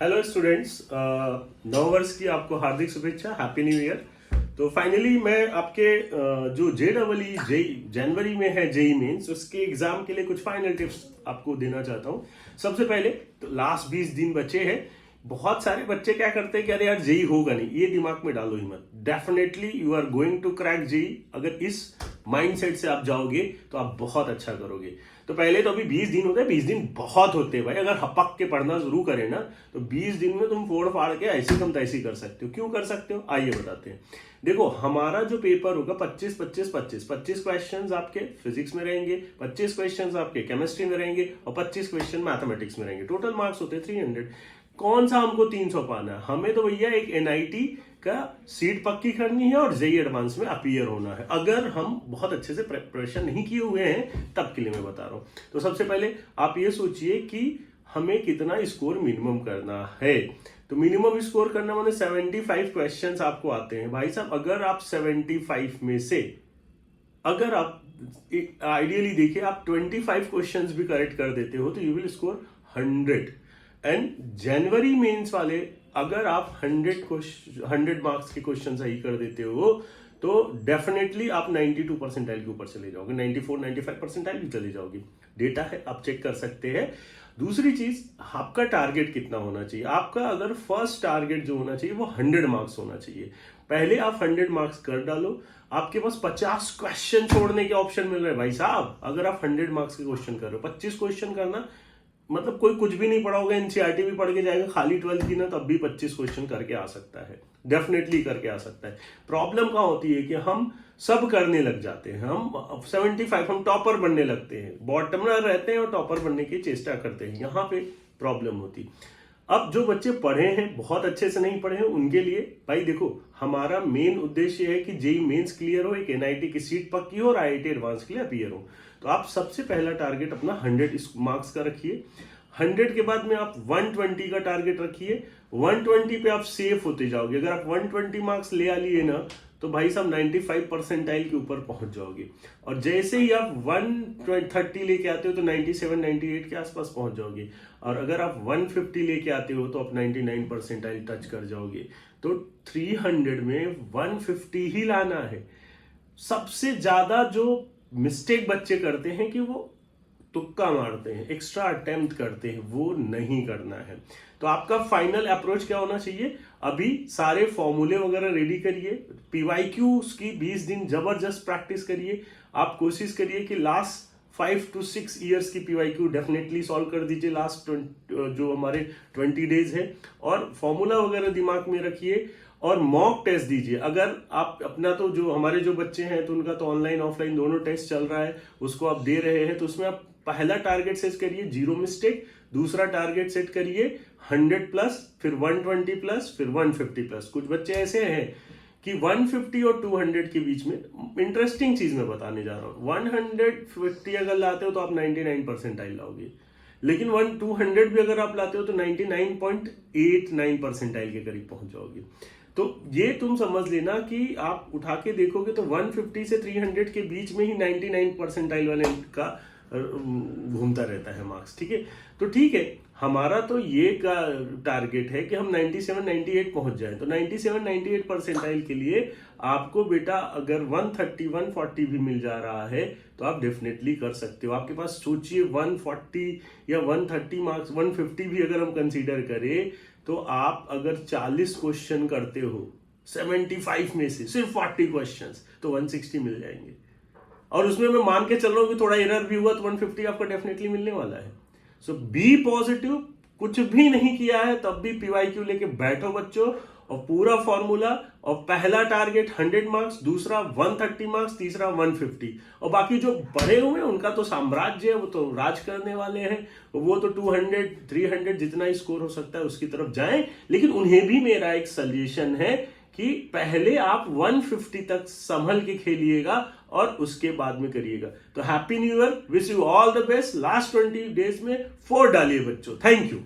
Hello students, नव वर्ष की आपको हार्दिक शुभेच्छा, हैप्पी न्यू ईयर। तो फाइनली मैं आपके जो JEE जेई जनवरी में है जेई मेंस, उसके एग्जाम के लिए कुछ फाइनल टिप्स आपको देना चाहता हूँ। सबसे पहले तो लास्ट 20 दिन बचे हैं। बहुत सारे बच्चे क्या करते हैं कि अरे यार जेई होगा नहीं, ये दिमाग में डालो ही मत। Definitely you are going to crack JEE. अगर इस माइंडसेट से आप जाओगे तो आप बहुत अच्छा करोगे। तो पहले तो अभी 20 दिन होते हैं, 20 दिन बहुत होते हैं भाई। अगर हपक के पढ़ना शुरू करें ना तो 20 दिन में तुम फोड़ फाड़ के ऐसी कम तैसी कर सकते हो। क्यों कर सकते हो, आइए बताते हैं। देखो, हमारा जो पेपर होगा 25 क्वेश्चंस आपके फिजिक्स में रहेंगे, 25 क्वेश्चंस आपके केमिस्ट्री में रहेंगे और 25 क्वेश्चन मैथमेटिक्स में रहेंगे। टोटल मार्क्स होते हैं 300। कौन सा हमको 300 पाना है? हमें तो भैया एक NIT का सीट पक्की करनी है और जेई एडवांस में अपीयर होना है। अगर हम बहुत अच्छे से प्रिपरेशन नहीं किए हुए हैं तब के लिए मैं बता रहा हूं। तो सबसे पहले आप ये सोचिए कि हमें कितना स्कोर मिनिमम करना है। तो मिनिमम स्कोर करना माने 75 क्वेश्चंस आपको आते हैं भाई साहब। अगर आप 75 में से अगर आप आइडियली देखिए आप 25 क्वेश्चंस भी करेक्ट कर देते हो तो यू विल स्कोर 100। एंड जनवरी मेंस वाले अगर आप 100 मार्क्स के क्वेश्चन सही कर देते हो तो डेफिनेटली आप 92 परसेंटाइल के ऊपर चले जाओगे, 94-95 परसेंटाइल भी चले जाओगे। डेटा है, आप चेक कर सकते हैं। दूसरी चीज, आपका टारगेट कितना होना चाहिए। आपका अगर फर्स्ट टारगेट जो होना चाहिए वो 100 मार्क्स होना चाहिए। पहले आप 100 मार्क्स कर डालो, आपके पास 50 क्वेश्चन छोड़ने के ऑप्शन मिल रहे हैं भाई साहब। अगर आप 100 मार्क्स के क्वेश्चन कर रहे हो, 25 क्वेश्चन करना मतलब कोई कुछ भी नहीं पढ़ा होगा, NCERT भी पढ़ के जाएगा, खाली 12th की ना तब भी 25 क्वेश्चन करके आ सकता है, डेफिनेटली करके आ सकता है। प्रॉब्लम कहाँ होती है कि हम सब करने लग जाते हैं। हम 75 हम टॉपर बनने लगते हैं, बॉटमर रहते हैं और टॉपर बनने की चेष्टा करते हैं। यहाँ पे प्रॉब्लम होती। अब जो बच्चे पढ़े हैं, बहुत अच्छे से नहीं पढ़े हैं, उनके लिए भाई देखो, हमारा मेन उद्देश्य है कि जेई मेंस क्लियर हो, एक NIT की सीट पक्की हो और IIT एडवांस के लिए अपीयर हो। तो आप सबसे पहला टारगेट अपना 100 मार्क्स का रखिए। 100 के बाद में आप 120 का टारगेट रखिए। 120 पे आप सेफ होते जाओगे। अगर आप 120 मार्क्स ले आ लिए ना तो भाई साहब 95 परसेंटाइल के ऊपर पहुंच जाओगे। और जैसे ही आप 130 लेके आते हो तो 97-98 के आसपास पहुंच जाओगे। और अगर आप 150 लेके आते हो तो आप 99 परसेंटाइल टच कर जाओगे। तो 300 में 150 ही लाना है। सबसे ज्यादा जो मिस्टेक बच्चे करते हैं कि वो तुक्का मारते हैं, एक्स्ट्रा अटेम्प्ट करते हैं, वो नहीं करना है। तो आपका फाइनल अप्रोच क्या होना चाहिए? अभी सारे फॉर्मूले वगैरह रेडी करिए, PYQs की 20 दिन जबरदस्त प्रैक्टिस करिए। आप कोशिश करिए कि लास्ट 5 to 6 ईयर्स की PYQ डेफिनेटली सॉल्व कर दीजिए लास्ट जो हमारे 20 डेज है। और फॉर्मूला वगैरह दिमाग में रखिए और मॉक टेस्ट दीजिए। अगर आप अपना तो जो हमारे जो बच्चे हैं तो उनका तो ऑनलाइन ऑफलाइन दोनों टेस्ट चल रहा है, उसको आप दे रहे हैं, तो उसमें आप पहला टारगेट सेट करिए 0 मिस्टेक, दूसरा टारगेट सेट करिए 100 प्लस, फिर 120 प्लस, फिर 150 प्लस। कुछ बच्चे ऐसे हैं कि 150 और 200 के बीच में इंटरेस्टिंग चीज मैं बताने जा रहा हूं। 150 अगर लाते हो तो आप 99 परसेंटाइल लाओगे, लेकिन 200 भी अगर आप लाते हो तो 99.89 परसेंटाइल के करीब पहुंच जाओगे। तो ये तुम समझ लेना कि आप उठा के देखोगे तो 150 से 300 के बीच में ही 99 परसेंटाइल वाले का घूमता रहता है मार्क्स। ठीक है, तो ठीक है, हमारा तो ये का टारगेट है कि हम 97-98 पहुंच जाए। तो 97-98 परसेंटाइल के लिए आपको बेटा अगर 130-140 भी मिल जा रहा है तो आप डेफिनेटली कर सकते हो। आपके पास सोचिए 140 या 130 मार्क्स, 150 भी अगर हम कंसीडर करें तो आप अगर 40 क्वेश्चन करते हो 75 में से सिर्फ 40 क्वेश्चंस, तो 160 मिल जाएंगे। और उसमें मैं मान के चल रहा हूं कि थोड़ा एरर भी हुआ तो 150 आपको डेफिनेटली मिलने वाला है। सो बी पॉजिटिव। कुछ भी नहीं किया है तब भी PYQ लेके बैठो बच्चों, और पूरा फॉर्मूला, और पहला टारगेट 100 मार्क्स, दूसरा 130 मार्क्स, तीसरा 150। और बाकी जो बड़े हुए हैं उनका तो साम्राज्य है, वो तो राज करने वाले हैं, वो तो 200-300 जितना स्कोर हो सकता है उसकी तरफ जाएं। लेकिन उन्हें भी मेरा एक सजेशन है कि पहले आप 150 तक संभल के खेलिएगा और उसके बाद में करिएगा। तो happy new year, wish you all the best. Last 20 days में 4 डालिए बच्चों। Thank you.